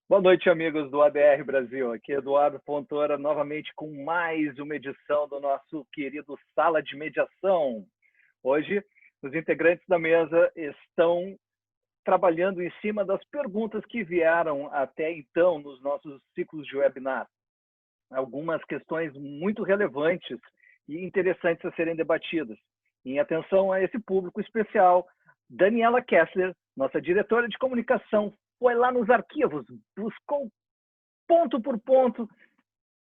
Boa noite, amigos do ADR Brasil. Aqui é Eduardo Fontoura, novamente com mais uma edição do nosso querido Sala de Mediação. Hoje, os integrantes da mesa estão trabalhando em cima das perguntas que vieram até então nos nossos ciclos de webinar. Algumas questões muito relevantes e interessantes a serem debatidas. Em atenção a esse público especial, Daniela Kessler, nossa diretora de comunicação, foi lá nos arquivos, buscou ponto por ponto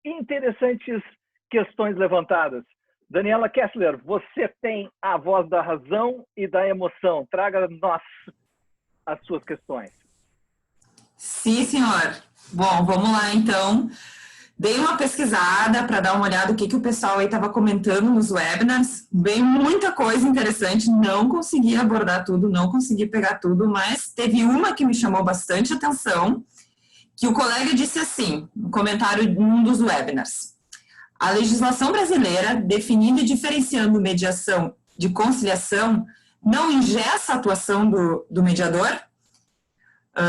interessantes questões levantadas. Daniela Kessler, você tem a voz da razão e da emoção. Traga-nos as suas questões. Sim, senhor. Bom, vamos lá, então. Dei uma pesquisada para dar uma olhada o que o pessoal aí estava comentando nos webinars. Veio muita coisa interessante, não consegui abordar tudo, não consegui pegar tudo, mas teve uma que me chamou bastante atenção, que o colega disse assim, no comentário de um dos webinars. A legislação brasileira, definindo e diferenciando mediação de conciliação, não engessa a atuação do mediador?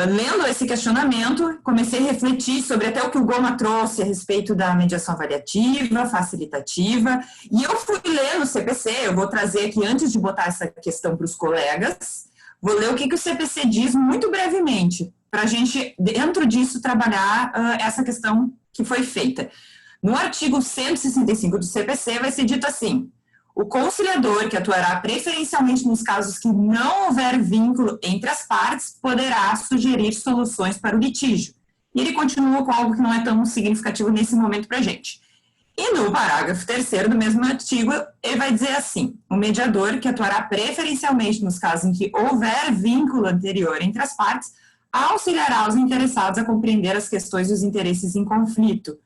Lendo esse questionamento, comecei a refletir sobre até o que o Goma trouxe a respeito da mediação avaliativa, facilitativa, e eu fui ler no CPC, eu vou trazer aqui, antes de botar essa questão para os colegas, vou ler o que o CPC diz muito brevemente, para a gente, dentro disso, trabalhar essa questão que foi feita. No artigo 165 do CPC vai ser dito assim: o conciliador, que atuará preferencialmente nos casos que não houver vínculo entre as partes, poderá sugerir soluções para o litígio. E ele continua com algo que não é tão significativo nesse momento para a gente. E no parágrafo 3º do mesmo artigo, ele vai dizer assim: o mediador, que atuará preferencialmente nos casos em que houver vínculo anterior entre as partes, auxiliará os interessados a compreender as questões e os interesses em conflito.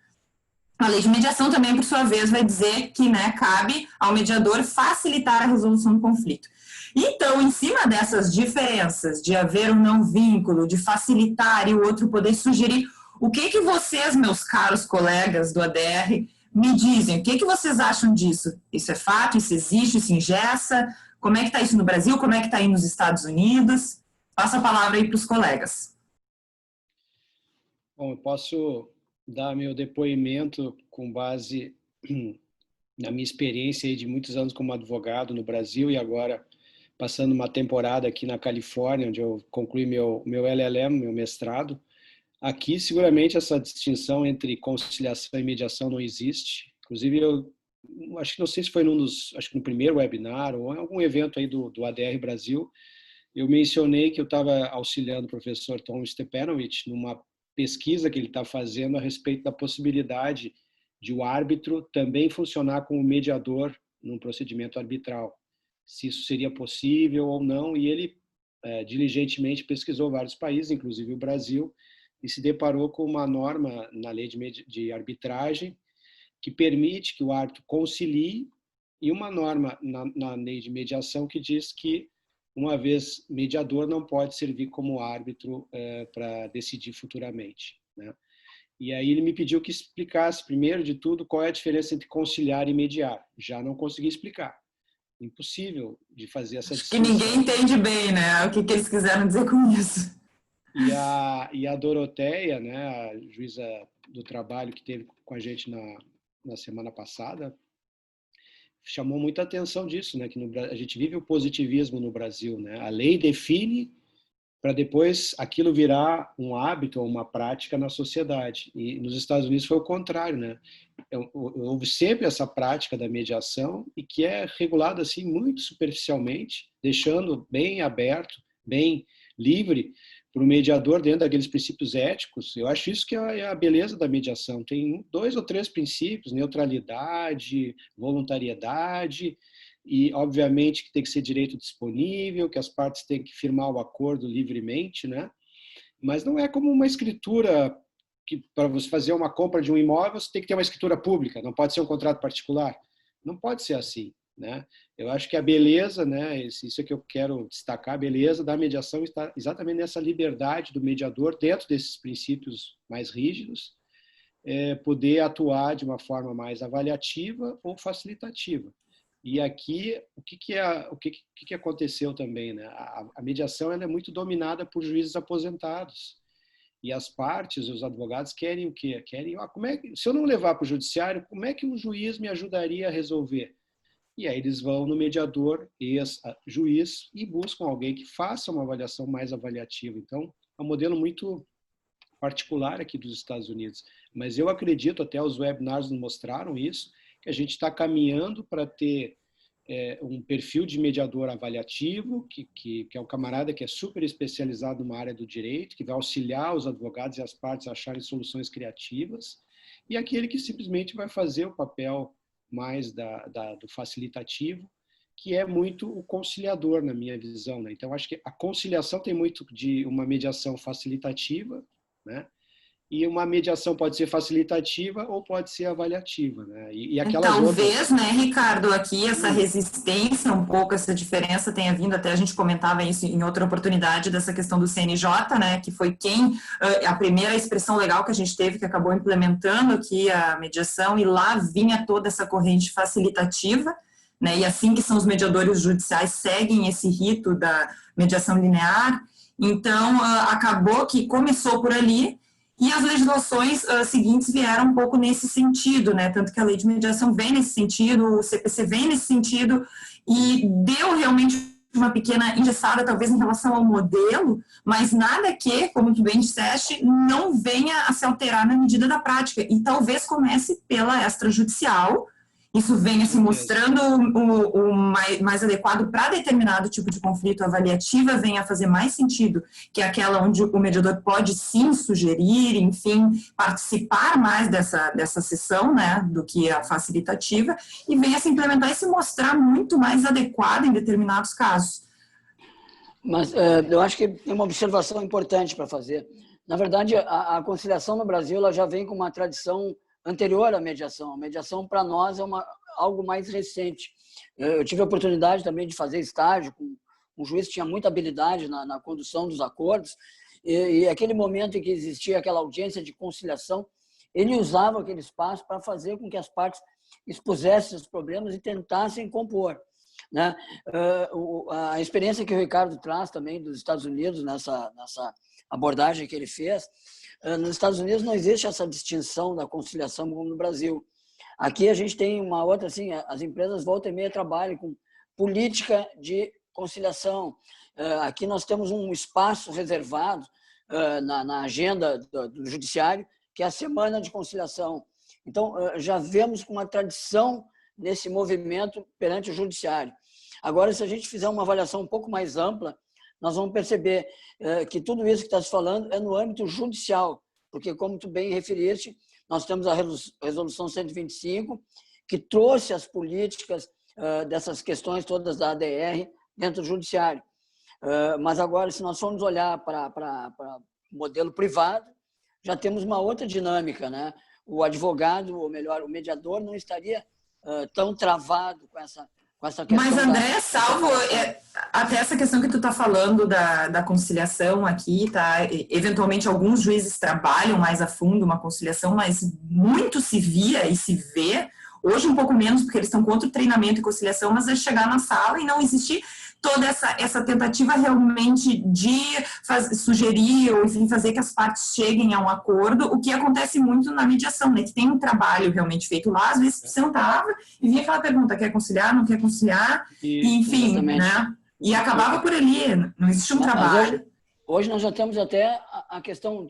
A lei de mediação também, por sua vez, vai dizer que cabe ao mediador facilitar a resolução do conflito. Então, em cima dessas diferenças de haver um não vínculo, de facilitar e o outro poder sugerir, o que vocês, meus caros colegas do ADR, me dizem? O que vocês acham disso? Isso é fato? Isso existe? Isso engessa? Como é que está isso no Brasil? Como é que está aí nos Estados Unidos? Passo a palavra aí para os colegas. Bom, eu posso dar meu depoimento com base na minha experiência aí de muitos anos como advogado no Brasil e agora passando uma temporada aqui na Califórnia, onde eu concluí meu LLM, meu mestrado. Aqui, seguramente, essa distinção entre conciliação e mediação não existe. Inclusive, eu acho que não sei se foi acho que no primeiro webinar ou em algum evento aí do ADR Brasil, eu mencionei que eu estava auxiliando o professor Tom Stepanovich numa pesquisa que ele está fazendo a respeito da possibilidade de o árbitro também funcionar como mediador num procedimento arbitral. Se isso seria possível ou não, e ele diligentemente pesquisou vários países, inclusive o Brasil, e se deparou com uma norma na lei de arbitragem que permite que o árbitro concilie e uma norma na lei de mediação que diz que uma vez mediador, não pode servir como árbitro para decidir futuramente, né? E aí ele me pediu que explicasse, primeiro de tudo, qual é a diferença entre conciliar e mediar. Já não consegui explicar. Impossível de fazer essa distinção. Que ninguém entende bem, né? O que eles quiseram dizer com isso. E a Doroteia, né, a juíza do trabalho que teve com a gente na semana passada, chamou muita atenção disso, né? Que a gente vive o positivismo no Brasil, né? A lei define para depois aquilo virar um hábito ou uma prática na sociedade. E nos Estados Unidos foi o contrário, né? Houve sempre essa prática da mediação e que é regulada assim muito superficialmente, deixando bem aberto, bem livre para o mediador dentro daqueles princípios éticos. Eu acho isso que é a beleza da mediação. Tem 2 ou 3 princípios: neutralidade, voluntariedade e, obviamente, que tem que ser direito disponível, que as partes têm que firmar o acordo livremente, né? Mas não é como uma escritura que, para você fazer uma compra de um imóvel, você tem que ter uma escritura pública, não pode ser um contrato particular. Não pode ser assim, né? Eu acho que a beleza, né, isso é que eu quero destacar, a beleza da mediação está exatamente nessa liberdade do mediador, dentro desses princípios mais rígidos, poder atuar de uma forma mais avaliativa ou facilitativa. E aqui, o que aconteceu também, né? A mediação ela é muito dominada por juízes aposentados. E as partes, os advogados querem o quê? Querem, como é que, se eu não levar para o judiciário, como é que o juiz me ajudaria a resolver? E aí eles vão no mediador, ex-juiz, e buscam alguém que faça uma avaliação mais avaliativa. Então, é um modelo muito particular aqui dos Estados Unidos. Mas eu acredito, até os webinars nos mostraram isso, que a gente está caminhando para ter um perfil de mediador avaliativo, que é um camarada que é super especializado numa área do direito, que vai auxiliar os advogados e as partes a acharem soluções criativas, e aquele que simplesmente vai fazer o papel mais do facilitativo, que é muito o conciliador, na minha visão, né? Então, acho que a conciliação tem muito de uma mediação facilitativa, né? E uma mediação pode ser facilitativa ou pode ser avaliativa, né? E aquelas Talvez, outras... né, Ricardo, aqui essa resistência, um pouco essa diferença tenha vindo, até a gente comentava isso em outra oportunidade, dessa questão do CNJ, né, que foi a primeira expressão legal que a gente teve, que acabou implementando aqui a mediação, e lá vinha toda essa corrente facilitativa, né, e assim que são os mediadores judiciais, seguem esse rito da mediação linear. Então, acabou que começou por ali, e as legislações seguintes vieram um pouco nesse sentido, né? Tanto que a lei de mediação vem nesse sentido, o CPC vem nesse sentido, e deu realmente uma pequena engessada, talvez, em relação ao modelo, mas nada que, como tu bem disseste, não venha a se alterar na medida da prática. E talvez comece pela extrajudicial, isso venha se mostrando o mais adequado para determinado tipo de conflito, a avaliativa venha a fazer mais sentido que aquela onde o mediador pode sim sugerir, enfim, participar mais dessa sessão, né, do que a facilitativa, e venha se implementar e se mostrar muito mais adequado em determinados casos. Mas eu acho que tem uma observação importante para fazer. Na verdade, a conciliação no Brasil ela já vem com uma tradição anterior à mediação. A mediação, para nós, é algo mais recente. Eu tive a oportunidade também de fazer estágio com um juiz que tinha muita habilidade na condução dos acordos, e aquele momento em que existia aquela audiência de conciliação, ele usava aquele espaço para fazer com que as partes expusessem os problemas e tentassem compor, né? A experiência que o Ricardo traz também dos Estados Unidos, nessa abordagem que ele fez, nos Estados Unidos não existe essa distinção da conciliação como no Brasil. Aqui a gente tem uma outra, assim, as empresas volta e meia trabalham com política de conciliação. Aqui nós temos um espaço reservado na agenda do judiciário, que é a semana de conciliação. Então, já vemos uma tradição nesse movimento perante o judiciário. Agora, se a gente fizer uma avaliação um pouco mais ampla, nós vamos perceber que tudo isso que está se falando é no âmbito judicial, porque, como tu bem referiste, nós temos a Resolução 125, que trouxe as políticas dessas questões todas da ADR dentro do judiciário. Mas agora, se nós formos olhar para o modelo privado, já temos uma outra dinâmica, né? O advogado, ou melhor, o mediador, não estaria tão travado com essa questão. Mas, André, salvo até essa questão que tu está falando da conciliação aqui, tá? Eventualmente, alguns juízes trabalham mais a fundo uma conciliação, mas muito se via e se vê, hoje um pouco menos, porque eles estão contra o treinamento e conciliação, mas é chegar na sala e não existir toda essa tentativa realmente de sugerir ou, enfim, fazer que as partes cheguem a um acordo, o que acontece muito na mediação, né? Que tem um trabalho realmente feito lá, às vezes sentava e vinha aquela pergunta, quer conciliar, não quer conciliar, e, enfim, exatamente, né? E acabava por ali, não existe um trabalho. Hoje nós já temos até a questão,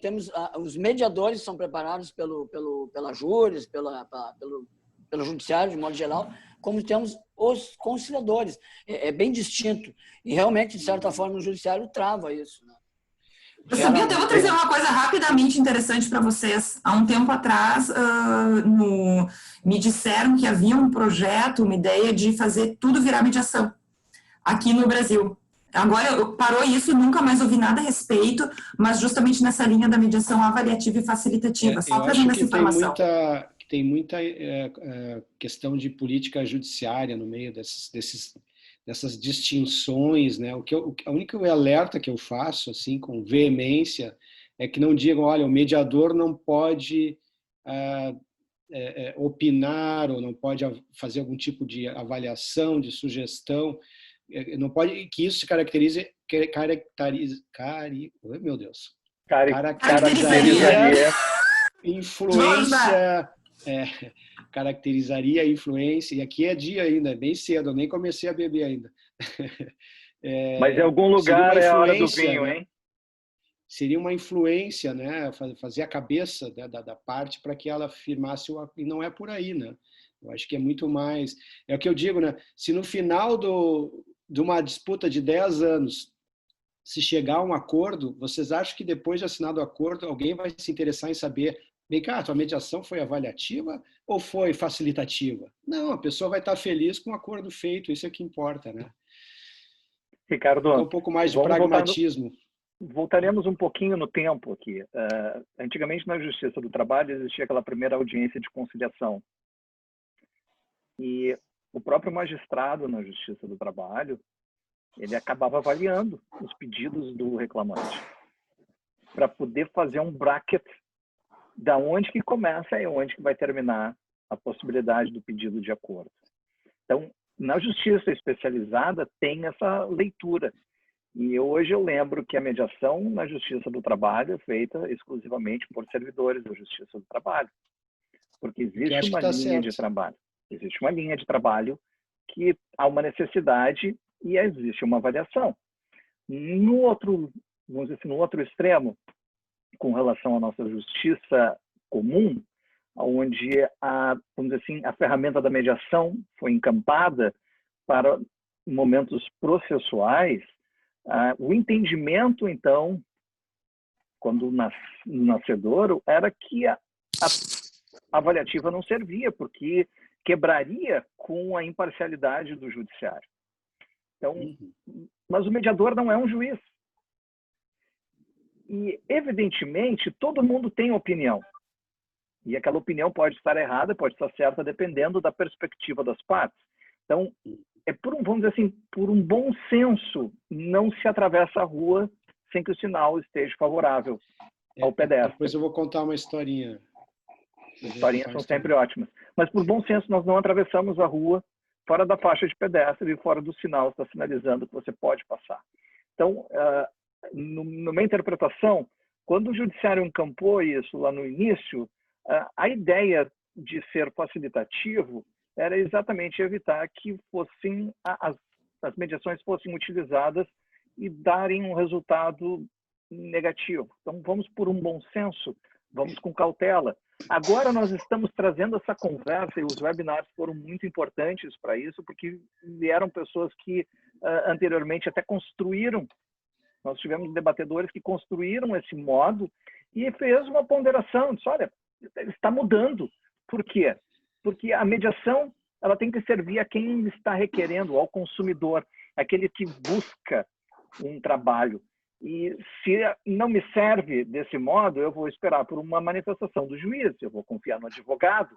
os mediadores são preparados pela júris, pelo judiciário, de modo geral, como temos os conciliadores. É bem distinto. E realmente, de certa forma, o judiciário trava isso, né? Eu sabia, até vou trazer uma coisa rapidamente interessante para vocês. Há um tempo atrás, me disseram que havia um projeto, uma ideia de fazer tudo virar mediação aqui no Brasil. Agora, parou isso, nunca mais ouvi nada a respeito, mas justamente nessa linha da mediação avaliativa e facilitativa. Só trazendo essa informação. Tem muita questão de política judiciária no meio dessas distinções, né? A única alerta que eu faço, assim, com veemência, é que não digam, olha, o mediador não pode opinar ou não pode fazer algum tipo de avaliação, de sugestão, não pode que isso se meu Deus, Caracterizaria influência, caracterizaria a influência, e aqui é dia ainda, é bem cedo, eu nem comecei a beber ainda. Mas em algum lugar é a hora do vinho, né? hein? Seria uma influência, né? Fazer a cabeça, né, da parte para que ela firmasse e não é por aí, né? Eu acho que é muito mais, é o que eu digo, né? Se no final de uma disputa de 10 anos se chegar a um acordo, vocês acham que depois de assinado o acordo alguém vai se interessar em saber, vem cá, a tua mediação foi avaliativa ou foi facilitativa? Não, a pessoa vai estar feliz com o acordo feito, isso é que importa, né? Ricardo, um pouco mais de pragmatismo. Voltaremos um pouquinho no tempo aqui. Antigamente, na Justiça do Trabalho, existia aquela primeira audiência de conciliação. E o próprio magistrado na Justiça do Trabalho, ele acabava avaliando os pedidos do reclamante para poder fazer um bracket da onde que começa e onde que vai terminar a possibilidade do pedido de acordo. Então, na Justiça especializada tem essa leitura. E hoje eu lembro que a mediação na Justiça do Trabalho é feita exclusivamente por servidores da Justiça do Trabalho. Porque existe uma linha de trabalho. Existe uma linha de trabalho que há uma necessidade e existe uma avaliação. No outro, vamos dizer assim, no outro extremo, com relação à nossa justiça comum, onde vamos dizer assim, a ferramenta da mediação foi encampada para momentos processuais, o entendimento, então, quando nascedouro, era que a avaliativa não servia, porque quebraria com a imparcialidade do judiciário. Então, mas o mediador não é um juiz. E, evidentemente, todo mundo tem opinião. E aquela opinião pode estar errada, pode estar certa, dependendo da perspectiva das partes. Então, vamos dizer assim, por um bom senso, não se atravessa a rua sem que o sinal esteja favorável ao pedestre. Depois eu vou contar uma historinha. Historinhas são sempre ótimas. Mas, por bom senso, nós não atravessamos a rua fora da faixa de pedestre e fora do sinal que está sinalizando que você pode passar. Então, numa interpretação, quando o judiciário encampou isso lá no início, a ideia de ser facilitativo era exatamente evitar que as mediações fossem utilizadas e darem um resultado negativo. Então, vamos por um bom senso, vamos com cautela. Agora nós estamos trazendo essa conversa, e os webinars foram muito importantes para isso, porque vieram pessoas que anteriormente até construíram, nós tivemos debatedores que construíram esse modo e fez uma ponderação, disse, olha, está mudando. Por quê? Porque a mediação ela tem que servir a quem está requerendo, ao consumidor, aquele que busca um trabalho. E se não me serve desse modo, eu vou esperar por uma manifestação do juiz, eu vou confiar no advogado,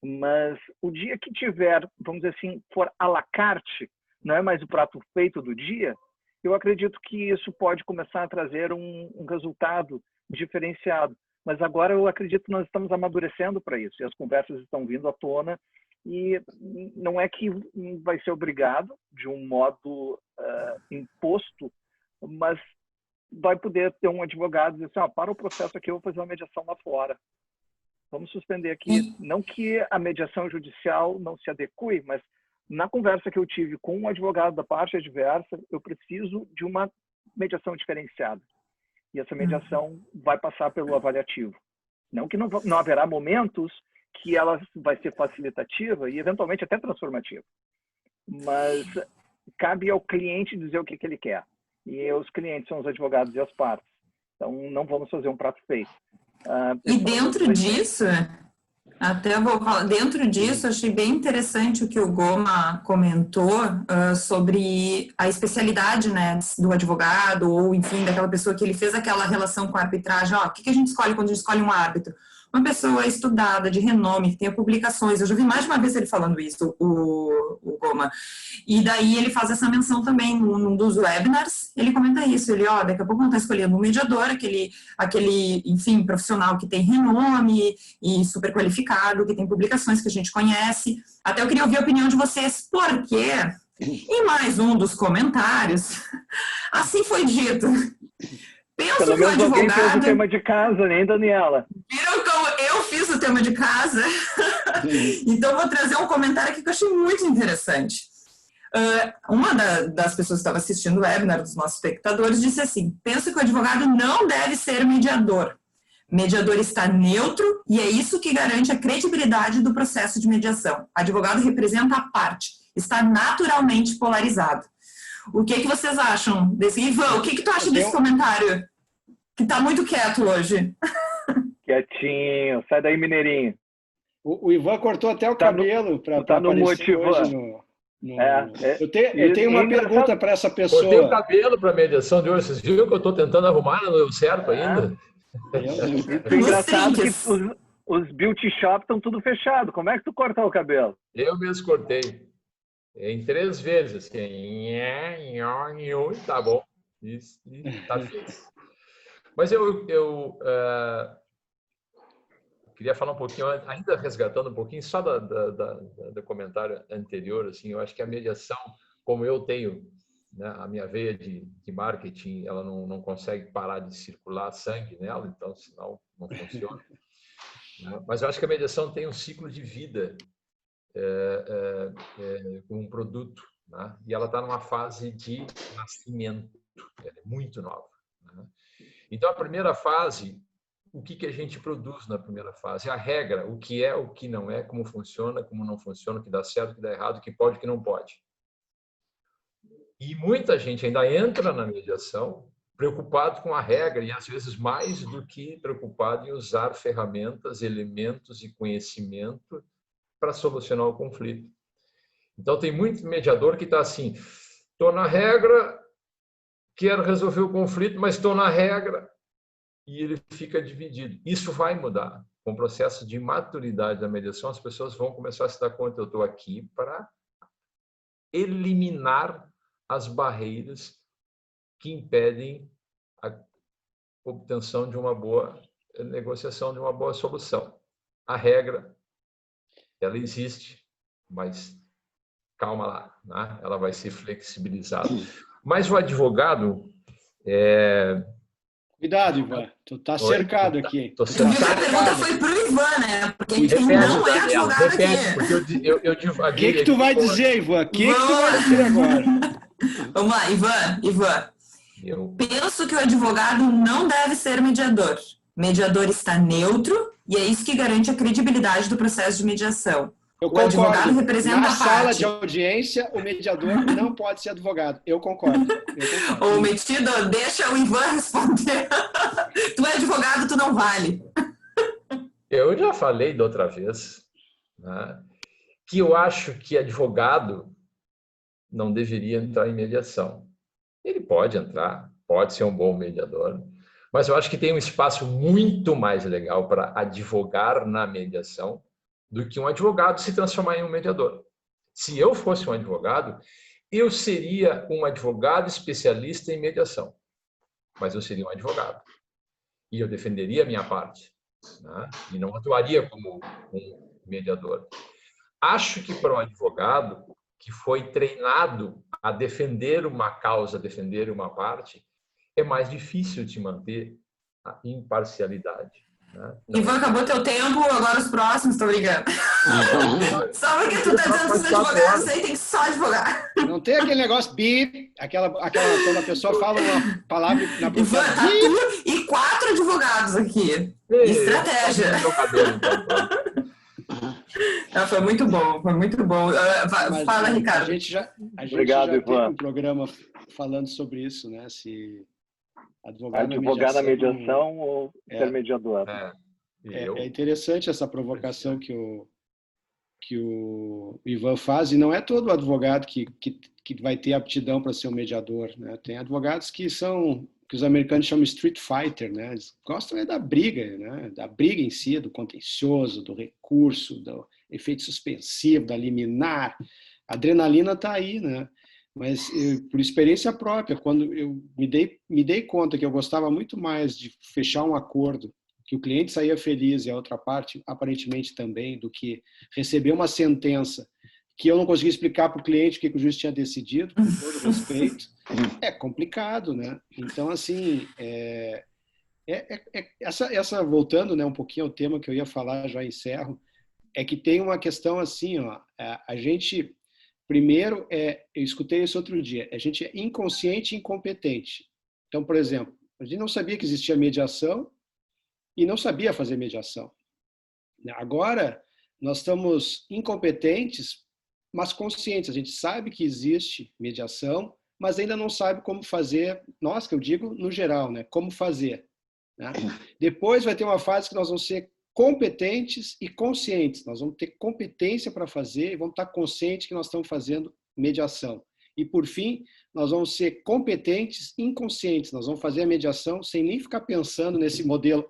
mas o dia que tiver, vamos dizer assim, for à la carte, não é mais o prato feito do dia, eu acredito que isso pode começar a trazer um resultado diferenciado. Mas agora eu acredito que nós estamos amadurecendo para isso, e as conversas estão vindo à tona, e não é que vai ser obrigado de um modo imposto, mas vai poder ter um advogado dizer assim, para o processo aqui, eu vou fazer uma mediação lá fora. Vamos suspender aqui. Não que a mediação judicial não se adeque, mas na conversa que eu tive com um advogado da parte adversa, eu preciso de uma mediação diferenciada. E essa mediação vai passar pelo avaliativo. Não que não haverá momentos que ela vai ser facilitativa e, eventualmente, até transformativa. Mas cabe ao cliente dizer o que ele quer. E os clientes são os advogados e as partes. Então, não vamos fazer um prato feito. E dentro disso, até vou falar, dentro disso, achei bem interessante o que o Goma comentou sobre a especialidade, né, do advogado, ou, enfim, daquela pessoa que ele fez aquela relação com a arbitragem. O que a gente escolhe quando a gente escolhe um árbitro? Uma pessoa estudada, de renome, que tenha publicações. Eu já vi mais de uma vez ele falando isso, o Goma. E daí ele faz essa menção também num dos webinars. Ele comenta isso. Ele, daqui a pouco não está escolhendo um mediador, aquele, enfim, profissional que tem renome e super qualificado, que tem publicações que a gente conhece. Até eu queria ouvir a opinião de vocês, porque em mais um dos comentários, assim foi dito. Penso Pelo que o menos alguém fez o advogado... tema de casa, nem Daniela. Viram como eu fiz o tema de casa? Então, vou trazer um comentário aqui que eu achei muito interessante. Uma das pessoas que estava assistindo o webinar, dos nossos espectadores, disse assim: penso que o advogado não deve ser mediador. Mediador está neutro e é isso que garante a credibilidade do processo de mediação. Advogado representa a parte, está naturalmente polarizado. O que vocês acham desse? Ivan, o que tu acha desse comentário? Que está muito quieto hoje. Quietinho, sai daí, mineirinho. O Ivan cortou até o cabelo para aparecer hoje no... Eu tenho uma pergunta para essa pessoa. Cortei o cabelo para a mediação de hoje. Vocês viram que eu estou tentando arrumar, não deu certo ainda? Isso é engraçado que os beauty shops estão tudo fechado. Como é que tu cortou o cabelo? Eu mesmo cortei. Em 3 vezes. Assim. Tá bom. Isso, tá feito. Mas eu queria falar um pouquinho, ainda resgatando um pouquinho, só do comentário anterior. Assim, eu acho que a mediação, como eu tenho, né, a minha veia de marketing, ela não consegue parar de circular sangue nela, então, senão não funciona. Mas eu acho que a mediação tem um ciclo de vida com um produto, né? E ela está numa fase de nascimento, ela é muito nova, né? Então, a primeira fase, o que a gente produz na primeira fase? A regra, o que é, o que não é, como funciona, como não funciona, o que dá certo, o que dá errado, o que pode, o que não pode. E muita gente ainda entra na mediação preocupado com a regra e, às vezes, mais do que preocupado em usar ferramentas, elementos e conhecimento para solucionar o conflito. Então, tem muito mediador que está assim: estou na regra, quero resolver o conflito, mas estou na regra, e ele fica dividido. Isso vai mudar. Com o processo de maturidade da mediação, as pessoas vão começar a se dar conta: eu estou aqui para eliminar as barreiras que impedem a obtenção de uma boa negociação, de uma boa solução. A regra, ela existe, mas calma lá, né? Ela vai ser flexibilizada. Mas o advogado... Cuidado, Ivan. Tu tá cercado aqui. Tô cercado. A pergunta foi pro Ivan, né? Porque quem não é advogado aqui. Porque eu divaguei. O que tu vai dizer, Ivan? O que tu vai dizer agora? Vamos lá, Ivan. Penso que o advogado não deve ser mediador. Mediador está neutro e é isso que garante a credibilidade do processo de mediação. Eu o advogado concordo. representa Na a parte. sala de audiência, o mediador não pode ser advogado. Eu concordo. Ô, metido, deixa o Ivan responder. Tu é advogado, tu não vale. Eu já falei da outra vez, né, que eu acho que advogado não deveria entrar em mediação. Ele pode entrar, pode ser um bom mediador, mas eu acho que tem um espaço muito mais legal para advogar na mediação do que um advogado se transformar em um mediador. Se eu fosse um advogado, eu seria um advogado especialista em mediação, mas eu seria um advogado. E eu defenderia a minha parte, né? E não atuaria como um mediador. Acho que para um advogado que foi treinado a defender uma causa, defender uma parte, é mais difícil de manter a imparcialidade. Né? Ivan, acabou teu tempo, agora os próximos, tô brincando. Só porque tu tá dizendo que os advogados aí tem que só advogar. Não tem aquele negócio bip, aquela quando a pessoa fala uma palavra na Ivan, tá tu e 4 advogados aqui. Estratégia. Não, foi muito bom, foi muito bom. Fala, Ricardo. A gente já Obrigado, teve um programa falando sobre isso, né? Se advogar na mediação ou ser mediador. É interessante essa provocação que o Ivan faz, e não é todo advogado que vai ter aptidão para ser um mediador, né? Tem advogados que os americanos chamam street fighter, né? Eles gostam da briga, né? Da briga em si, do contencioso, do recurso, do efeito suspensivo, da liminar. A adrenalina está aí, né? Mas por experiência própria, quando eu me dei conta que eu gostava muito mais de fechar um acordo, que o cliente saía feliz e a outra parte aparentemente também, do que receber uma sentença que eu não conseguia explicar para o cliente o que o juiz tinha decidido, com todo respeito, é complicado, né? Então, assim, Voltando, né, um pouquinho ao tema que eu ia falar, já encerro, é que tem uma questão assim, ó, a gente, primeiro, eu escutei isso outro dia, a gente é inconsciente e incompetente. Então, por exemplo, a gente não sabia que existia mediação e não sabia fazer mediação. Agora, nós estamos incompetentes, mas conscientes. A gente sabe que existe mediação, mas ainda não sabe como fazer, nós que eu digo no geral, né? Como fazer. Né? Depois vai ter uma fase que nós vamos ser competentes e conscientes. Nós vamos ter competência para fazer e vamos estar conscientes que nós estamos fazendo mediação. E, por fim, nós vamos ser competentes e inconscientes. Nós vamos fazer a mediação sem nem ficar pensando nesse modelo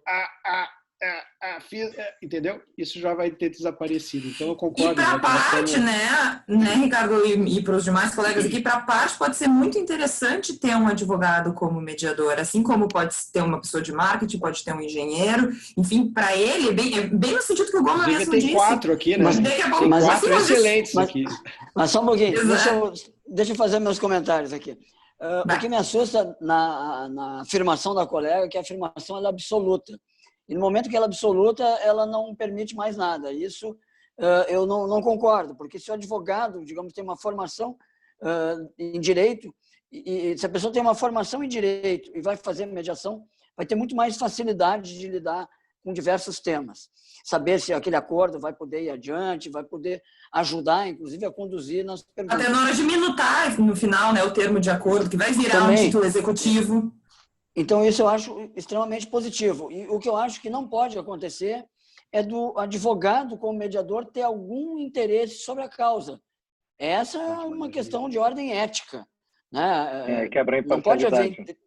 entendeu? Isso já vai ter desaparecido. Então, eu concordo. E para a parte, né, Ricardo, e para os demais colegas aqui, para a parte pode ser muito interessante ter um advogado como mediador, assim como pode ter uma pessoa de marketing, pode ter um engenheiro, enfim, para ele, bem no sentido que o Goma mesmo disse. Tem 4 aqui, né? Tem 4 excelentes aqui. Mas só um pouquinho, deixa eu fazer meus comentários aqui. O que me assusta na afirmação da colega é que a afirmação é absoluta. E no momento que ela é absoluta, ela não permite mais nada. Isso eu não concordo, porque se o advogado, digamos, tem uma formação em direito, e se a pessoa tem uma formação em direito e vai fazer mediação, vai ter muito mais facilidade de lidar com diversos temas. Saber se aquele acordo vai poder ir adiante, vai poder ajudar, inclusive, a conduzir nas perguntas. Até na hora de minutar, no final, né, o termo de acordo, que vai virar um título executivo. Então, isso eu acho extremamente positivo. E o que eu acho que não pode acontecer é do advogado, como mediador, ter algum interesse sobre a causa. Essa é uma questão de ordem ética. Né? Quebra a imparcialidade. Não pode haver...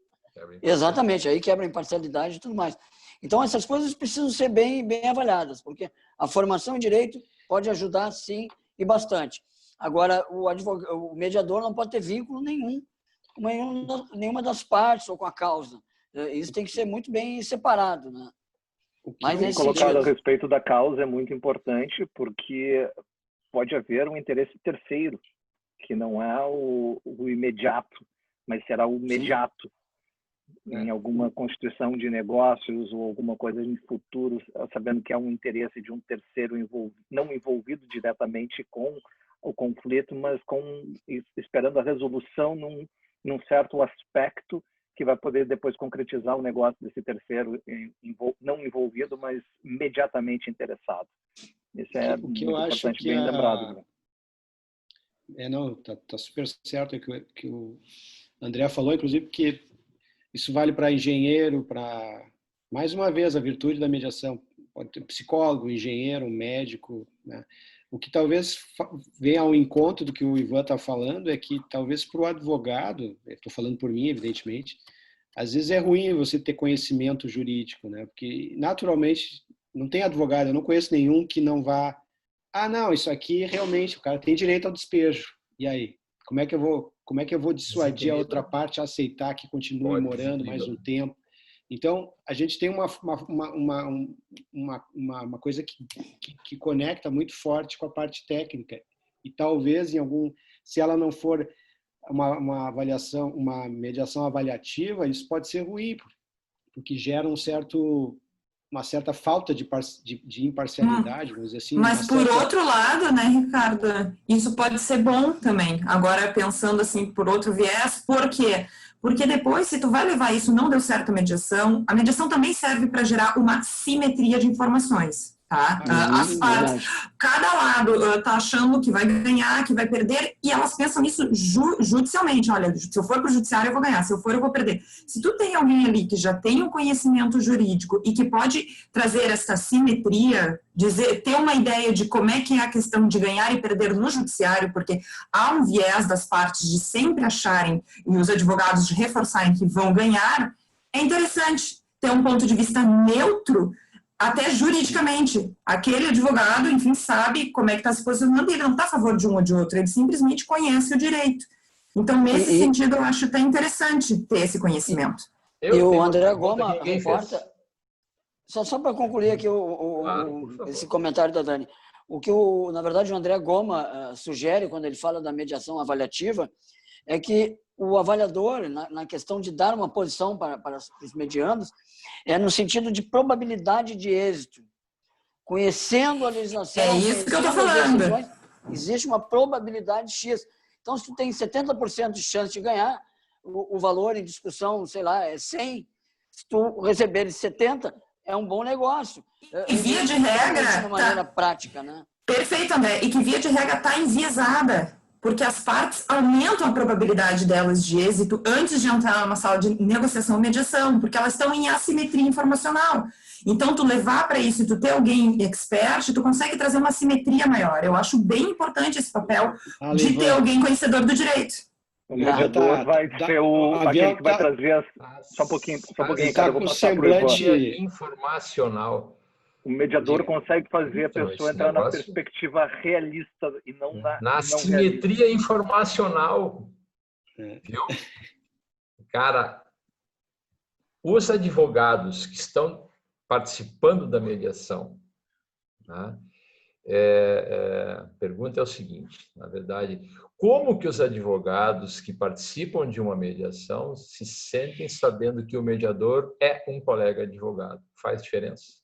Exatamente, aí quebra a imparcialidade e tudo mais. Então, essas coisas precisam ser bem avaliadas, porque a formação em direito pode ajudar, sim, e bastante. Agora, o mediador não pode ter vínculo nenhum com nenhuma das partes ou com a causa. Isso tem que ser muito bem separado. Né? Mas colocado a respeito da causa é muito importante, porque pode haver um interesse terceiro, que não é o imediato, mas será o mediato. Em alguma constituição de negócios ou alguma coisa em futuro, sabendo que há um interesse de um terceiro não envolvido diretamente com o conflito, mas esperando a resolução num certo aspecto que vai poder depois concretizar o negócio desse terceiro não envolvido, mas imediatamente interessado. Isso é muito importante, bem lembrado. Não, tá super certo que o André falou, inclusive, que isso vale para engenheiro, para, mais uma vez, a virtude da mediação. Pode ter psicólogo, engenheiro, médico. Né? O que talvez venha ao encontro do que o Ivan está falando é que talvez para o advogado, estou falando por mim, evidentemente, às vezes é ruim você ter conhecimento jurídico, né? Porque naturalmente não tem advogado, eu não conheço nenhum que não vá, não, isso aqui realmente o cara tem direito ao despejo. E aí, como é que eu vou dissuadir a outra parte a aceitar que continue morando mais um tempo? Então, a gente tem uma coisa que conecta muito forte com a parte técnica. E talvez, se ela não for uma mediação avaliativa, isso pode ser ruim, porque gera uma certa falta de imparcialidade, vamos dizer assim. Mas, por outro lado, né, Ricardo, isso pode ser bom também. Agora, pensando assim, por outro viés, por quê? Porque depois, se tu vai levar isso, não deu certo a mediação também serve para gerar uma simetria de informações, tá? As partes, cada lado tá achando que vai ganhar, que vai perder, e elas pensam nisso judicialmente. Olha, se eu for para o judiciário, eu vou ganhar, se eu for, eu vou perder. Se tu tem alguém ali que já tem um conhecimento jurídico e que pode trazer essa simetria, ter uma ideia de como é que é a questão de ganhar e perder no judiciário, porque há um viés das partes de sempre acharem, e os advogados de reforçarem que vão ganhar, é interessante ter um ponto de vista neutro, até juridicamente. Aquele advogado, enfim, sabe como é que está se posicionando, ele não está a favor de um ou de outro, ele simplesmente conhece o direito. Então, nesse sentido, eu acho até interessante ter esse conhecimento. E o André Goma reporta... Só para concluir aqui esse comentário da Dani, na verdade, o André Goma sugere, quando ele fala da mediação avaliativa, é que o avaliador, na questão de dar uma posição para os medianos, é no sentido de probabilidade de êxito. Conhecendo a legislação, é isso que eu estou falando. Decisões, existe uma probabilidade X. Então, se tu tem 70% de chance de ganhar, o valor em discussão, sei lá, é 100. Se tu receber 70, é um bom negócio. E via de regra... De maneira prática, né? Perfeito, André. E que via de regra está enviesada, porque as partes aumentam a probabilidade delas de êxito antes de entrar numa sala de negociação ou mediação, porque elas estão em assimetria informacional. Então, tu levar para isso e tu ter alguém expert, tu consegue trazer uma simetria maior. Eu acho bem importante esse papel de ter alguém conhecedor do direito. O mediador vai ser aquele que vai trazer... Só um pouquinho, cara, eu vou passar para o semblante informacional. O mediador consegue fazer a pessoa entrar na perspectiva realista e não na simetria informacional. Viu? Cara, os advogados que estão participando da mediação, né? A pergunta é o seguinte, na verdade, como que os advogados que participam de uma mediação se sentem sabendo que o mediador é um colega advogado? Faz diferença?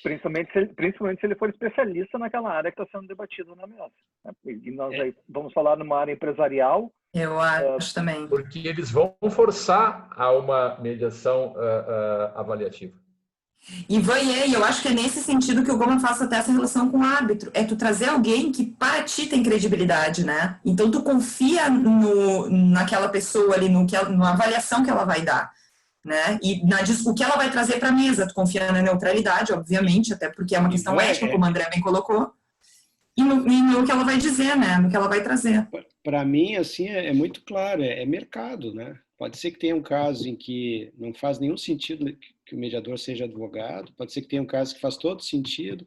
Principalmente se ele for especialista naquela área que está sendo debatida na mesa. E nós aí vamos falar numa área empresarial. Eu acho também. Porque eles vão forçar a uma mediação avaliativa. E eu acho que é nesse sentido que o Goldman faz até essa relação com o árbitro. É tu trazer alguém que para ti tem credibilidade, né? Então tu confia naquela pessoa ali, na avaliação que ela vai dar, né? E o que ela vai trazer para a mesa. Tu confia na neutralidade, obviamente, até porque é uma questão ética, como o André bem colocou. E no que ela vai dizer, né? No que ela vai trazer. Para mim, assim, é muito claro, é mercado, né? Pode ser que tenha um caso em que não faz nenhum sentido que o mediador seja advogado, pode ser que tenha um caso que faz todo sentido.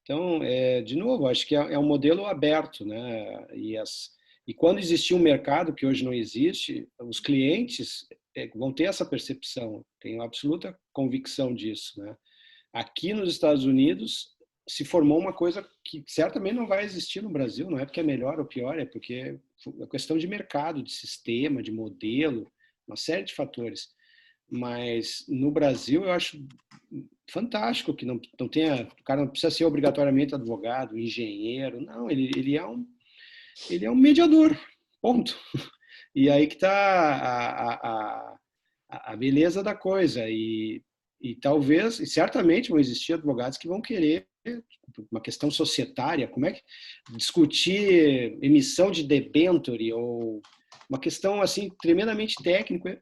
Então, de novo, acho que é um modelo aberto, né? E quando existir um mercado, que hoje não existe, os clientes vão ter essa percepção, tenho absoluta convicção disso, né? Aqui nos Estados Unidos se formou uma coisa que certamente não vai existir no Brasil, não é porque é melhor ou pior, é porque é questão de mercado, de sistema, de modelo, uma série de fatores. Mas no Brasil eu acho fantástico que não tenha, o cara não precisa ser obrigatoriamente advogado, engenheiro, não, ele é um mediador, ponto. E aí que está a beleza da coisa. E talvez, e certamente vão existir advogados que vão querer uma questão societária, como é que discutir emissão de debenture ou uma questão assim tremendamente técnica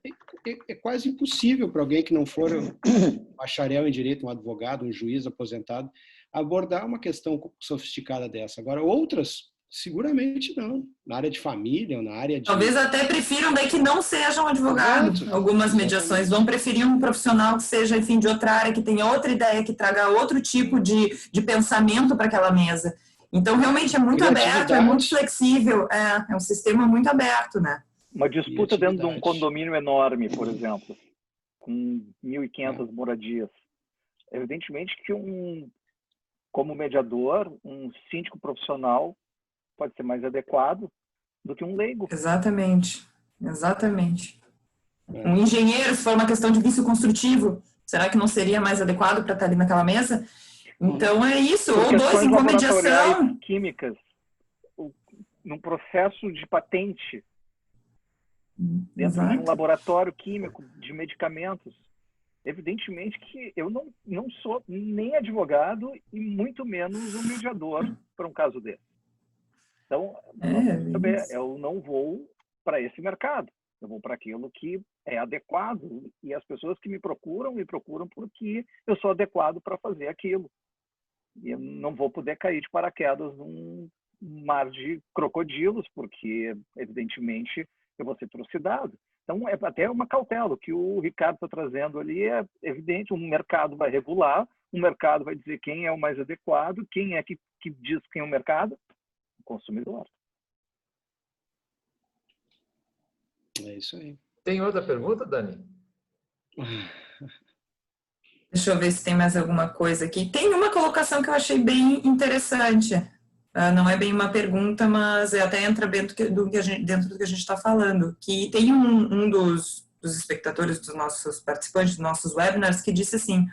é quase impossível para alguém que não for um bacharel em direito, um advogado, um juiz aposentado, abordar uma questão sofisticada dessa. Agora, outras, seguramente não. Na área de família, ou na área de... Talvez até prefiram daí que não sejam advogados. Algumas mediações vão preferir um profissional que seja, enfim, de outra área, que tenha outra ideia, que traga outro tipo de pensamento para aquela mesa. Então, realmente é muito aberto, é muito flexível, é um sistema muito aberto, né? Uma disputa dentro de um condomínio enorme, por exemplo, com 1.500 moradias. Evidentemente que como mediador, um síndico profissional pode ser mais adequado do que um leigo. Exatamente. Um engenheiro, se for uma questão de vício construtivo, será que não seria mais adequado para estar ali naquela mesa? Então é isso, ou dois em comediação. Químicas, num processo de patente, dentro de um laboratório químico de medicamentos. Evidentemente que eu não sou nem advogado e muito menos um mediador para um caso desse. Então, eu não vou para esse mercado. Eu vou para aquilo que é adequado. E as pessoas que me procuram porque eu sou adequado para fazer aquilo. E eu não vou poder cair de paraquedas num mar de crocodilos, porque, evidentemente, eu vou ser trucidado. Então, é até uma cautela. O que o Ricardo está trazendo ali é evidente. Um mercado vai regular, um mercado vai dizer quem é o mais adequado, quem é que diz quem é o mercado? O consumidor. É isso aí. Tem outra pergunta, Dani? Deixa eu ver se tem mais alguma coisa aqui. Tem uma colocação que eu achei bem interessante. Não é bem uma pergunta, mas até entra dentro do que a gente está falando, que tem um dos espectadores, dos nossos participantes, dos nossos webinars, que disse assim: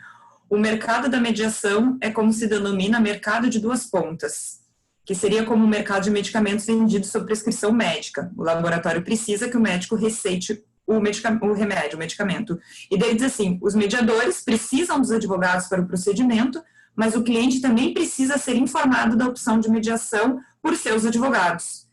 o mercado da mediação é como se denomina mercado de duas pontas, que seria como o mercado de medicamentos vendidos sob prescrição médica. O laboratório precisa que o médico receite o remédio, o medicamento. E daí diz assim: os mediadores precisam dos advogados para o procedimento, mas o cliente também precisa ser informado da opção de mediação por seus advogados.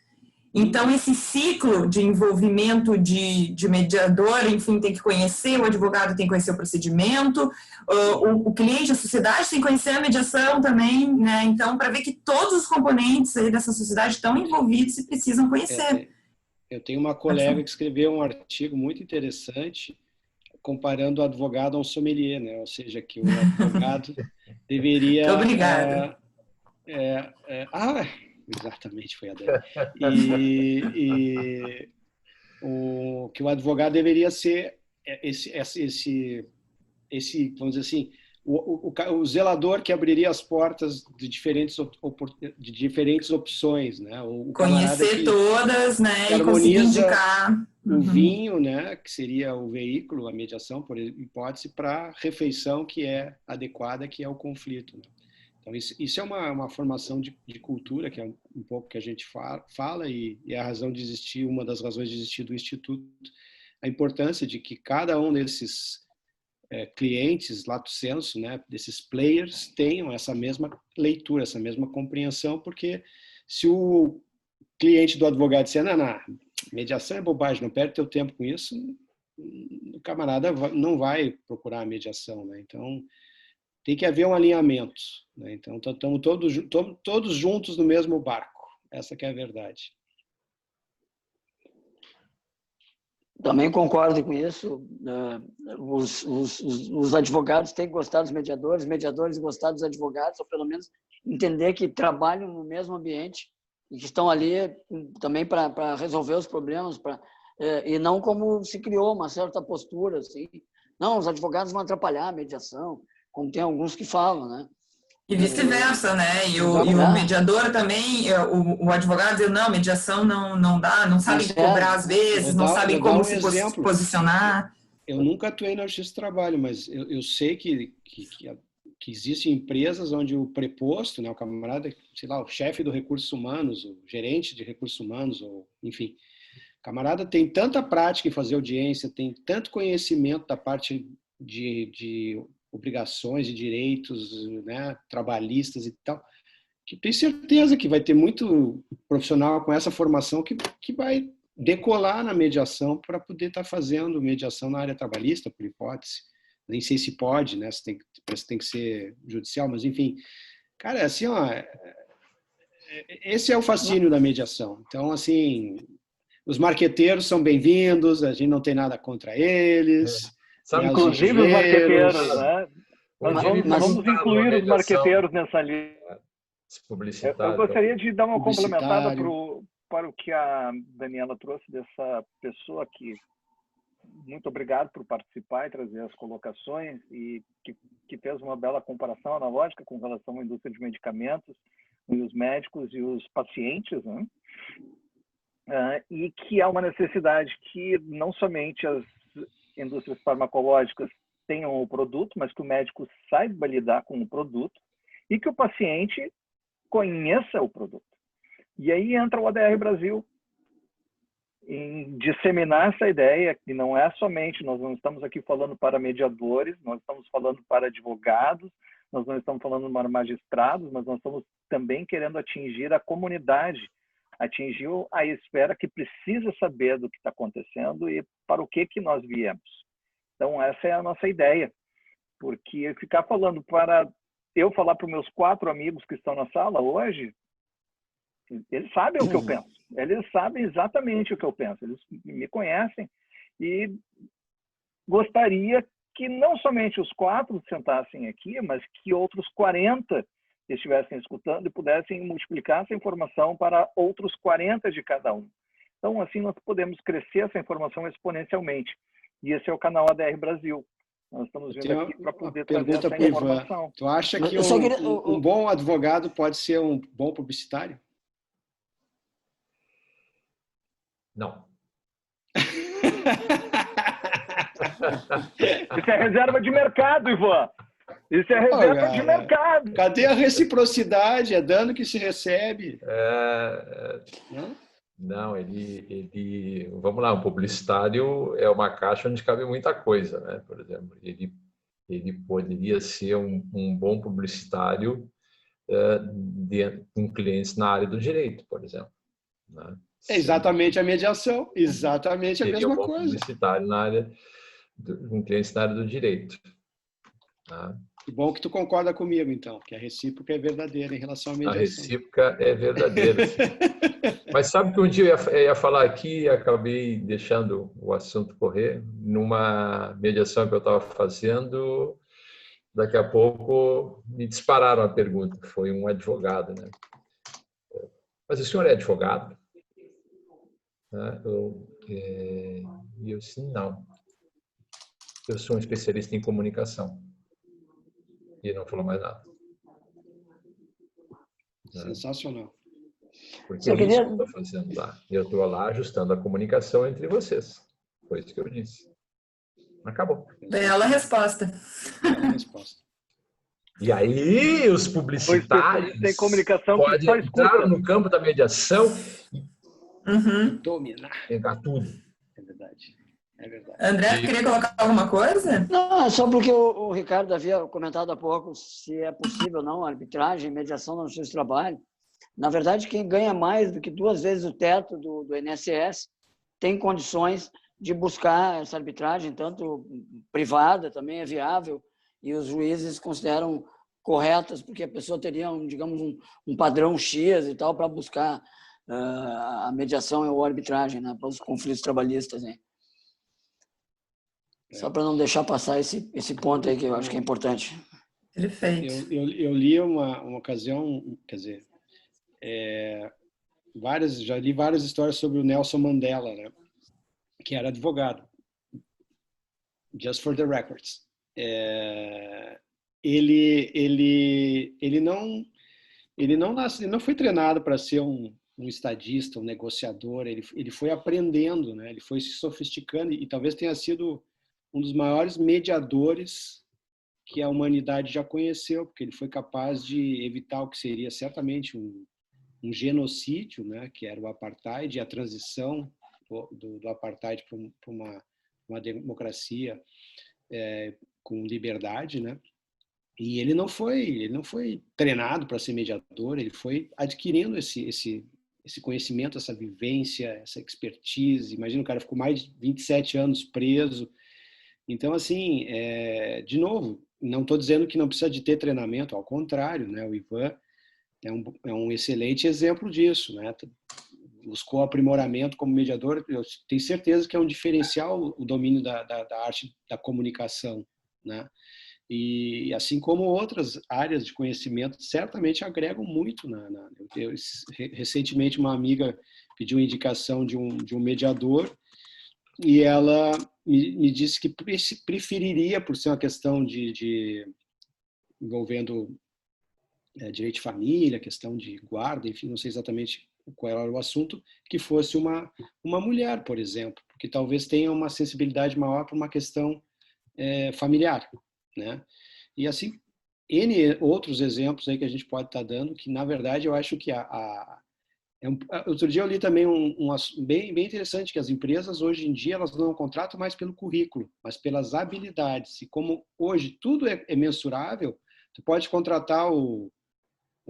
Então, esse ciclo de envolvimento de mediador, enfim, tem que conhecer, o advogado tem que conhecer o procedimento, o cliente, a sociedade tem que conhecer a mediação também, né? Então, para ver que todos os componentes aí dessa sociedade estão envolvidos e precisam conhecer. Eu tenho uma colega que escreveu um artigo muito interessante comparando o advogado a um sommelier, né? Ou seja, que o advogado deveria... Muito obrigada. Exatamente, foi a dela. Que o advogado deveria ser esse vamos dizer assim, o zelador que abriria as portas de diferentes opções, né? O conhecer todas, né? E conseguir indicar o vinho, né? Que seria o veículo, a mediação, por hipótese, para a refeição que é adequada, que é o conflito, né? Então, isso é uma formação de cultura, que é um pouco que a gente fala, e é a razão de existir, uma das razões de existir do Instituto, a importância de que cada um desses clientes, lato sensu, né, desses players, tenham essa mesma leitura, essa mesma compreensão, porque se o cliente do advogado disser, não, mediação é bobagem, não perde teu tempo com isso, o camarada não vai procurar a mediação, né? Então, tem que haver um alinhamento, né? Então, estamos todos juntos no mesmo barco. Essa que é a verdade. Também concordo com isso. Os advogados têm que gostar dos mediadores, os mediadores gostar dos advogados, ou pelo menos entender que trabalham no mesmo ambiente e que estão ali também para resolver os problemas, e não como se criou uma certa postura, assim. Não, os advogados vão atrapalhar a mediação, como tem alguns que falam, né? E vice-versa, né? E o mediador também, o advogado diz, não, mediação não dá, não sabe cobrar às vezes, não sabe como se posicionar. Eu nunca atuei na justiça do trabalho, mas eu sei que existem empresas onde o preposto, né, o camarada, sei lá, o chefe do recursos humanos, o gerente de recursos humanos, ou enfim, o camarada tem tanta prática em fazer audiência, tem tanto conhecimento da parte de obrigações e direitos, né, trabalhistas e tal, que tenho certeza que vai ter muito profissional com essa formação que vai decolar na mediação para poder estar fazendo mediação na área trabalhista, por hipótese. Nem sei se pode, né? Tem que ser judicial, mas enfim. Cara, assim, ó, esse é o fascínio da mediação. Então, assim, os marqueteiros são bem-vindos, a gente não tem nada contra eles. Inclusive os marqueteiros, né? Nós vamos incluir os marqueteiros nessa lista. Eu gostaria de dar uma complementada para o que a Daniela trouxe dessa pessoa que, muito obrigado por participar e trazer as colocações, e que fez uma bela comparação analógica com relação à indústria de medicamentos, e os médicos e os pacientes, né? E que há uma necessidade que não somente as indústrias farmacológicas tenham o produto, mas que o médico saiba lidar com o produto e que o paciente conheça o produto. E aí entra o ADR Brasil em disseminar essa ideia, que não é somente, nós não estamos aqui falando para mediadores, nós estamos falando para advogados, nós não estamos falando para magistrados, mas nós estamos também querendo atingir a comunidade, atingir a esfera que precisa saber do que está acontecendo e para o que nós viemos. Então, essa é a nossa ideia, porque ficar falando eu falar para os meus 4 amigos que estão na sala hoje, eles sabem o que eu penso, eles sabem exatamente o que eu penso, eles me conhecem e gostaria que não somente os 4 sentassem aqui, mas que outros 40 estivessem escutando e pudessem multiplicar essa informação para outros 40 de cada um. Então, assim, nós podemos crescer essa informação exponencialmente. E esse é o canal ADR Brasil. Nós estamos vindo Tenho aqui para poder uma trazer pergunta essa para o Ivan. informação. Tu acha que Eu só queria- um bom advogado pode ser um bom publicitário? Não. Isso é reserva de mercado, Ivan. Isso é reserva de mercado. Cadê a reciprocidade? É dano que se recebe. Não, vamos lá, um publicitário é uma caixa onde cabe muita coisa, né? Por exemplo, ele poderia ser um bom publicitário com clientes na área do direito, por exemplo. Né? É exatamente a mediação, exatamente a mesma um bom coisa. Publicitário na área com clientes na área do direito. Né? Que bom que tu concorda comigo, então, que a recíproca é verdadeira em relação à mediação. A recíproca é verdadeira. Mas sabe que um dia eu ia falar aqui e acabei deixando o assunto correr. Numa mediação que eu estava fazendo, daqui a pouco me dispararam a pergunta. Foi um advogado, né? Mas o senhor é advogado? E eu disse, não. Eu sou um especialista em comunicação. E não falou mais nada. Sensacional. Porque é isso que eu estou fazendo lá. Eu estou lá ajustando a comunicação entre vocês. Foi isso que eu disse. Acabou. Bela resposta. Bela resposta. E aí os publicitários tem comunicação podem entrar no campo da mediação e dominar. pegar tudo. É verdade. É verdade. André, queria colocar alguma coisa? Não, é só porque o Ricardo havia comentado há pouco se é possível ou não arbitragem, mediação no seu trabalho. Na verdade, quem ganha mais do que 2 vezes o teto do INSS tem condições de buscar essa arbitragem, tanto privada, também é viável, e os juízes consideram corretas, porque a pessoa teria, digamos, um padrão X e tal para buscar a mediação ou a arbitragem, né, para os conflitos trabalhistas. Né? Só para não deixar passar esse ponto aí que eu acho que é importante. Perfeito. Eu li uma ocasião, quer dizer, já li várias histórias sobre o Nelson Mandela, né, que era advogado. Just for the records. Ele não foi treinado para ser um estadista, um negociador. Ele foi aprendendo, né? Ele foi se sofisticando e talvez tenha sido um dos maiores mediadores que a humanidade já conheceu, porque ele foi capaz de evitar o que seria certamente um genocídio, né? Que era o apartheid, e a transição do apartheid para uma democracia com liberdade, né? E ele não foi treinado para ser mediador, ele foi adquirindo esse conhecimento, essa vivência, essa expertise. Imagina, o cara ficou mais de 27 anos preso. Então, assim, de novo, não estou dizendo que não precisa de ter treinamento, ao contrário, né? O Ivan é um excelente exemplo disso, né? Buscou aprimoramento como mediador. Eu tenho certeza que é um diferencial o domínio da arte da comunicação, né? E assim como outras áreas de conhecimento certamente agregam muito. Recentemente uma amiga pediu indicação de um mediador e ela me disse que preferiria, por ser uma questão de envolvendo direito de família, questão de guarda, enfim, não sei exatamente qual era o assunto, que fosse uma mulher, por exemplo, porque talvez tenha uma sensibilidade maior para uma questão familiar, né? E assim, N outros exemplos aí que a gente pode estar dando, que na verdade eu acho que outro dia eu li também um bem interessante, que as empresas hoje em dia elas não contratam mais pelo currículo, mas pelas habilidades. E como hoje tudo é mensurável, tu pode contratar o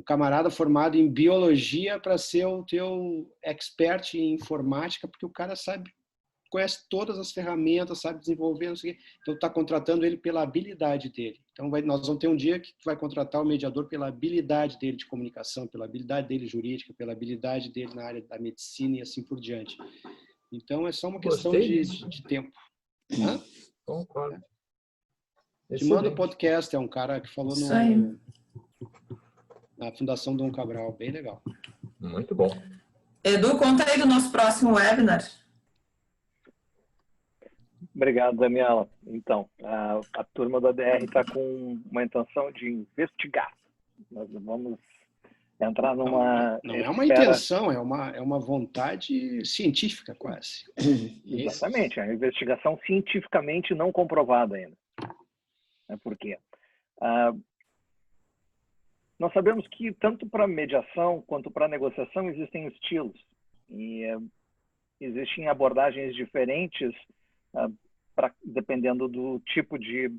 camarada formado em biologia para ser o teu expert em informática, porque o cara conhece todas as ferramentas, sabe desenvolver, não sei o quê. Então, está contratando ele pela habilidade dele. Então, nós vamos ter um dia que tu vai contratar o mediador pela habilidade dele de comunicação, pela habilidade dele jurídica, pela habilidade dele na área da medicina e assim por diante. Então, é só uma questão de tempo. Concordo. Te manda o podcast, é um cara que falou na Fundação Dom Cabral, bem legal. Muito bom. Edu, conta aí do nosso próximo webinar. Obrigado, Daniela. Então, a turma do ADR está com uma intenção de investigar. Nós vamos entrar numa... Não é uma intenção, é uma vontade científica, quase. Exatamente, é uma investigação cientificamente não comprovada ainda. Por quê? Nós sabemos que tanto para mediação quanto para negociação existem estilos. E existem abordagens diferentes dependendo do tipo de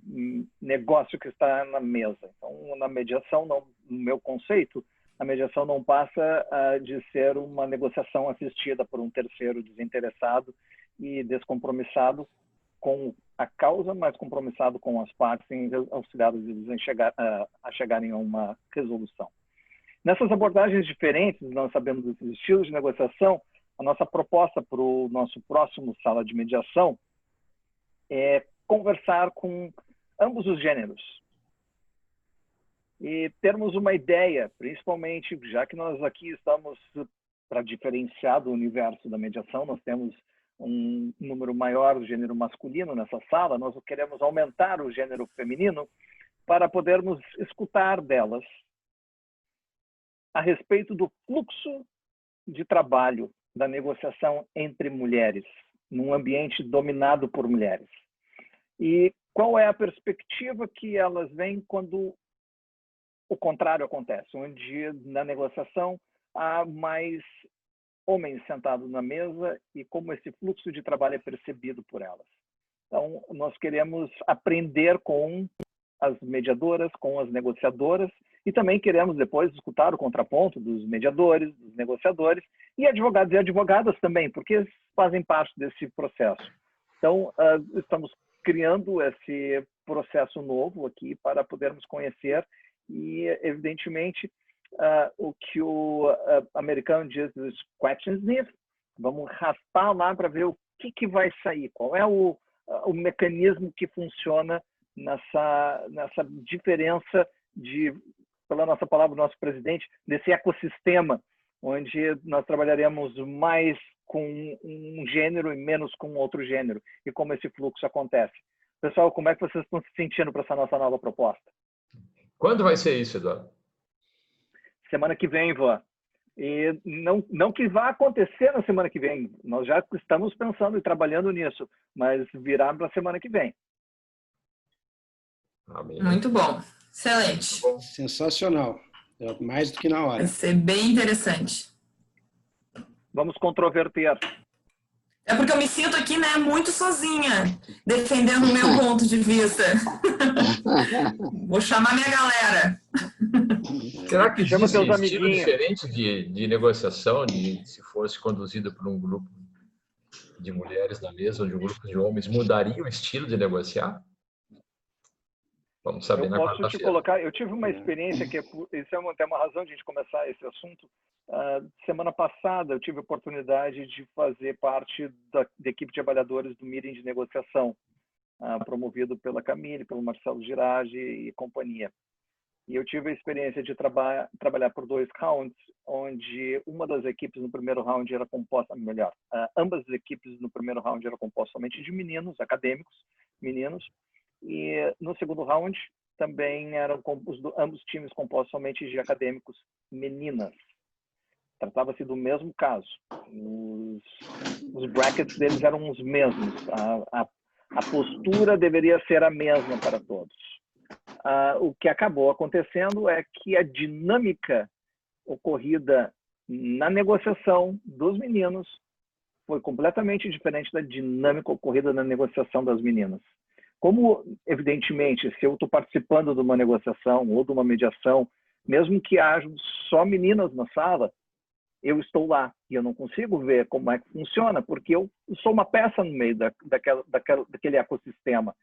negócio que está na mesa. Então, na mediação, no meu conceito, a mediação não passa de ser uma negociação assistida por um terceiro desinteressado e descompromissado com a causa, mas compromissado com as partes em auxiliar eles a chegarem a uma resolução. Nessas abordagens diferentes, nós sabemos desses estilos de negociação, a nossa proposta para o nosso próximo sala de mediação é conversar com ambos os gêneros e termos uma ideia, principalmente, já que nós aqui estamos para diferenciar do universo da mediação, nós temos um número maior do gênero masculino nessa sala, nós queremos aumentar o gênero feminino para podermos escutar delas a respeito do fluxo de trabalho da negociação entre mulheres, num ambiente dominado por mulheres. E qual é a perspectiva que elas veem quando o contrário acontece, onde na negociação há mais homens sentados na mesa e como esse fluxo de trabalho é percebido por elas. Então, nós queremos aprender com as mediadoras, com as negociadoras, e também queremos depois escutar o contraponto dos mediadores, dos negociadores, e advogados e advogadas também, porque eles fazem parte desse processo. Então, estamos criando esse processo novo aqui para podermos conhecer e, evidentemente, o que o americano diz dos questions sniff. Vamos raspar lá para ver o que vai sair, qual é o mecanismo que funciona nessa diferença de, pela nossa palavra, do nosso presidente, desse ecossistema, onde nós trabalharemos mais com um gênero e menos com outro gênero, e como esse fluxo acontece. Pessoal, como é que vocês estão se sentindo para essa nossa nova proposta? Quando vai ser isso, Eduardo? Semana que vem, Ivan. E não que vá acontecer na semana que vem, nós já estamos pensando e trabalhando nisso, mas virá para a semana que vem. Amém. Muito bom, excelente. Sensacional, mais do que na hora. Vai ser bem interessante. Vamos controverter. É porque eu me sinto aqui, né, muito sozinha, defendendo o meu ponto de vista. Vou chamar minha galera. Será que Chama existe um seus estilo amiguinhos. diferente de negociação, se fosse conduzido por um grupo de mulheres na mesa ou de um grupo de homens, mudaria o estilo de negociar? Vamos saber Eu na posso te quarta-feira. colocar, eu tive uma experiência que, isso é até uma razão de a gente começar esse assunto. Semana passada eu tive a oportunidade de fazer parte da equipe de avaliadores do meeting de negociação, promovido pela Camille, pelo Marcelo Girardi e companhia. E eu tive a experiência de trabalhar por 2 rounds, onde uma das equipes no primeiro round era composta, melhor, ambas as equipes no primeiro round eram compostas somente de meninos, acadêmicos, meninos, e no segundo round também eram ambos times compostos somente de acadêmicos meninas. Tratava-se do mesmo caso. Os brackets deles eram os mesmos. A postura deveria ser a mesma para todos. O que acabou acontecendo é que a dinâmica ocorrida na negociação dos meninos foi completamente diferente da dinâmica ocorrida na negociação das meninas. Como, evidentemente, se eu estou participando de uma negociação ou de uma mediação, mesmo que haja só meninas na sala, eu estou lá e eu não consigo ver como é que funciona, porque eu sou uma peça no meio daquele ecossistema.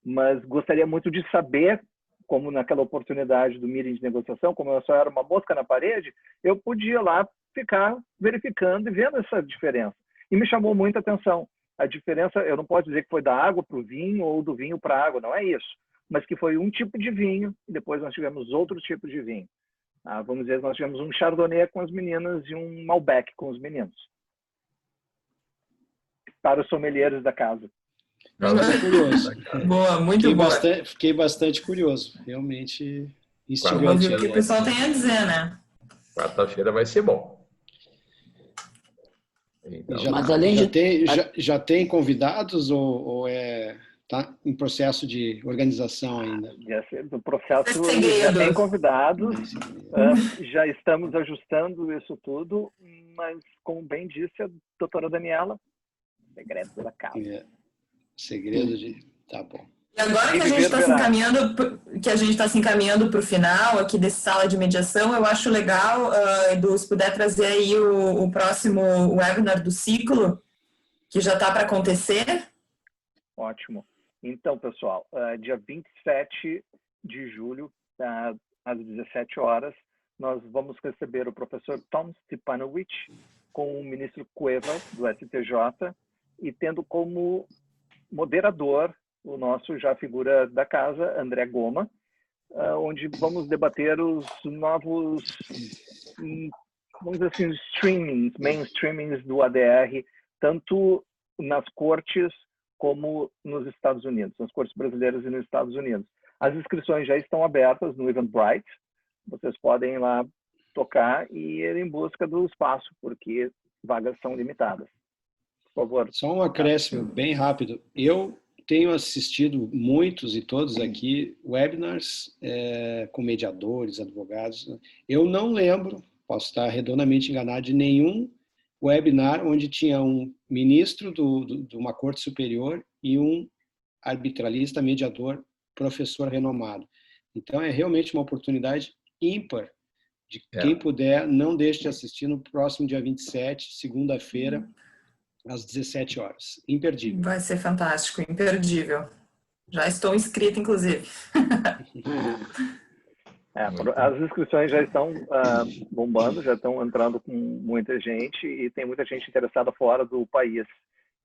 Mas gostaria muito de saber, como naquela oportunidade do meeting de negociação, como eu só era uma mosca na parede, eu podia lá ficar verificando e vendo essa diferença. E me chamou muita atenção. A diferença, eu não posso dizer que foi da água para o vinho ou do vinho para a água, não é isso. Mas que foi um tipo de vinho e depois nós tivemos outros tipos de vinho. Vamos dizer, nós tivemos um Chardonnay com as meninas e um Malbec com os meninos. Para os sommeliers da casa. Fiquei curioso. Boa, muito boa. Fiquei bastante curioso. Realmente instigante. Vamos ver o que o pessoal tem a dizer, né? Quarta-feira vai ser bom. Então, Mas além já tem convidados ou tá em processo de organização ainda? O processo Segredo. já tem convidados, já estamos ajustando isso tudo, mas, como bem disse a doutora Daniela, segredo da casa. Segredo de... Tá bom. E agora que a gente está se encaminhando para o final aqui desse sala de mediação, eu acho legal, Edu, se puder trazer aí o próximo webinar do ciclo, que já está para acontecer. Ótimo. Então, pessoal, dia 27 de julho, às 17 horas, nós vamos receber o professor Tom Stepanovic com o ministro Cueva, do STJ, e tendo como moderador o nosso já figura da casa, André Goma, onde vamos debater os novos, vamos dizer assim, mainstreamings do ADR, tanto nas cortes como nos Estados Unidos, nas cortes brasileiras e nos Estados Unidos. As inscrições já estão abertas no Eventbrite, vocês podem ir lá tocar e ir em busca do espaço, porque vagas são limitadas. Por favor. Só um acréscimo bem rápido. Eu tenho assistido muitos e todos aqui webinars com mediadores, advogados. Eu não lembro, posso estar redondamente enganado, de nenhum webinar onde tinha um ministro de uma corte superior e um arbitralista, mediador, professor renomado. Então, é realmente uma oportunidade ímpar de quem puder, não deixe de assistir no próximo dia 27, segunda-feira, às 17 horas. Imperdível. Vai ser fantástico, imperdível. Já estou inscrita, inclusive. As inscrições já estão bombando, já estão entrando com muita gente e tem muita gente interessada fora do país.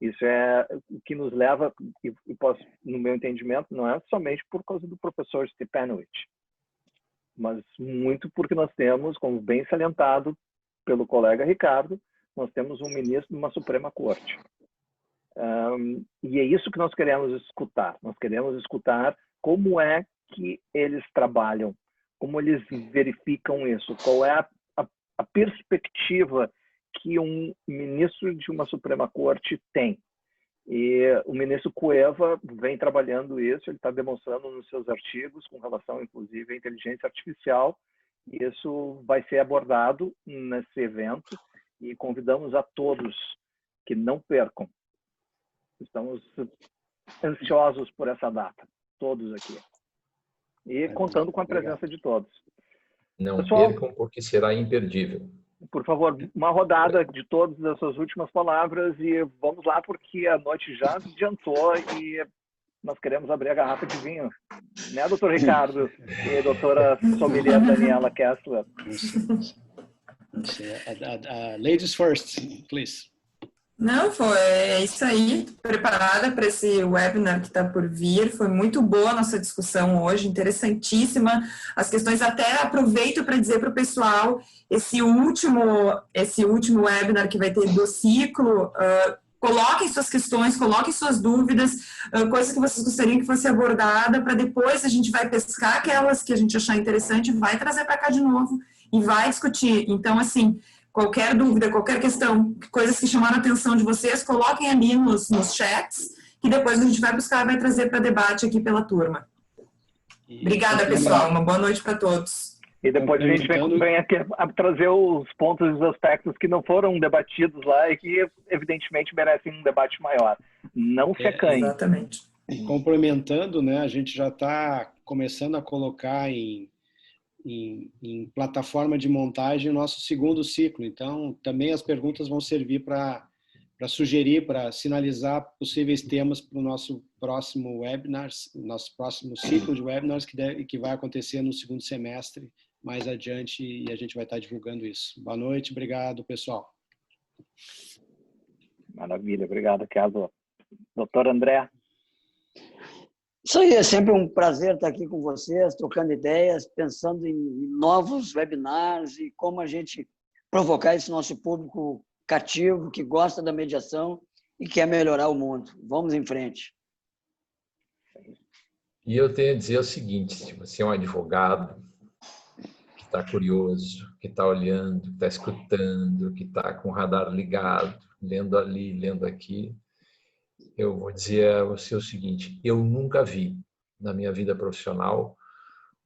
Isso é o que nos leva, e posso, no meu entendimento, não é somente por causa do professor Stepanovic, mas muito porque nós temos, como bem salientado pelo colega Ricardo, nós temos um ministro de uma Suprema Corte. E é isso que nós queremos escutar. Nós queremos escutar como é que eles trabalham, como eles verificam isso, qual é a perspectiva que um ministro de uma Suprema Corte tem. E o ministro Cueva vem trabalhando isso, ele está demonstrando nos seus artigos, com relação, inclusive, à inteligência artificial. Isso vai ser abordado nesse evento e convidamos a todos que não percam. Estamos ansiosos por essa data, todos aqui. E contando com a presença de todos. Não Pessoal, percam, porque será imperdível. Por favor, uma rodada de todas as suas últimas palavras e vamos lá, porque a noite já adiantou e nós queremos abrir a garrafa de vinho. Né, doutor Ricardo e doutora sommelier Daniela Kessler? Ladies first, please. Não, é isso aí, preparada para esse webinar que está por vir, foi muito boa a nossa discussão hoje, interessantíssima, as questões até aproveito para dizer para o pessoal, esse último webinar que vai ter do ciclo, coloquem suas questões, coloquem suas dúvidas, coisas que vocês gostariam que fosse abordada, para depois a gente vai pescar aquelas que a gente achar interessante, vai trazer para cá de novo e vai discutir, então assim, qualquer dúvida, qualquer questão, coisas que chamaram a atenção de vocês, coloquem ali nos chats, que depois a gente vai buscar e vai trazer para debate aqui pela turma. Obrigada, pessoal. Uma boa noite para todos. E depois a gente vem aqui a trazer os pontos e os aspectos que não foram debatidos lá e que, evidentemente, merecem um debate maior. Não se acanhe. Exatamente. Complementando, né, a gente já está começando a colocar em plataforma de montagem o nosso segundo ciclo. Então, também as perguntas vão servir para sugerir, para sinalizar possíveis temas para o nosso próximo webinars, nosso próximo ciclo de webinars que vai acontecer no segundo semestre, mais adiante, e a gente vai estar divulgando isso. Boa noite, obrigado, pessoal. Maravilha, obrigado, Ricardo. Doutor André. Isso aí, é sempre um prazer estar aqui com vocês, trocando ideias, pensando em novos webinars e como a gente provocar esse nosso público cativo, que gosta da mediação e quer melhorar o mundo. Vamos em frente. E eu tenho a dizer o seguinte, se você é um advogado que está curioso, que está olhando, que está escutando, que está com o radar ligado, lendo ali, lendo aqui, eu vou dizer a você o seguinte, eu nunca vi na minha vida profissional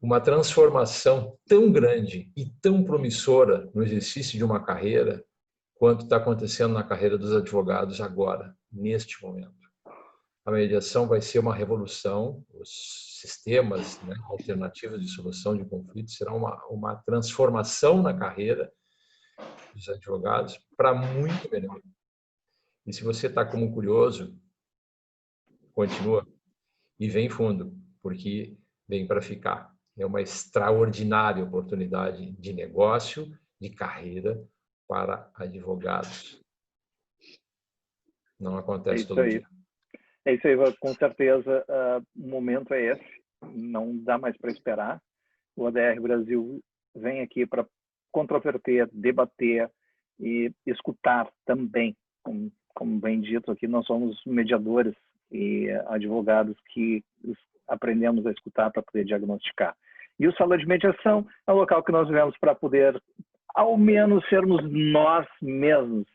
uma transformação tão grande e tão promissora no exercício de uma carreira quanto está acontecendo na carreira dos advogados agora, neste momento. A mediação vai ser uma revolução, os sistemas, né, alternativos de solução de conflitos serão uma transformação na carreira dos advogados para muito melhor. E se você está como curioso, continua e vem fundo, porque vem para ficar. É uma extraordinária oportunidade de negócio, de carreira para advogados. Não acontece todo dia. É isso aí, com certeza o momento é esse, não dá mais para esperar. O ADR Brasil vem aqui para controverter, debater e escutar também. Como bem dito aqui, nós somos mediadores e advogados que aprendemos a escutar para poder diagnosticar. E o Sala de Mediação é o local que nós vivemos para poder, ao menos, sermos nós mesmos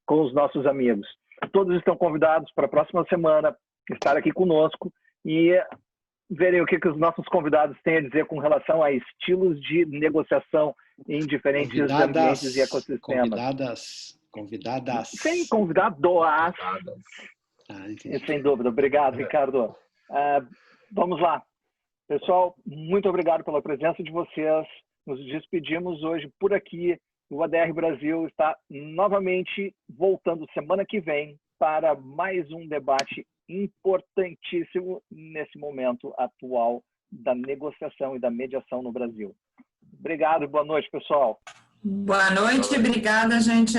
com os nossos amigos. Todos estão convidados para a próxima semana estar aqui conosco e verem o que os nossos convidados têm a dizer com relação a estilos de negociação em diferentes ambientes e ecossistemas. Convidadas. Sim, convidados. Sem dúvida. Obrigado, Ricardo. Vamos lá. Pessoal, muito obrigado pela presença de vocês. Nos despedimos hoje por aqui. O ADR Brasil está novamente voltando semana que vem para mais um debate importantíssimo nesse momento atual da negociação e da mediação no Brasil. Obrigado, boa noite, pessoal. Boa noite, obrigada, gente.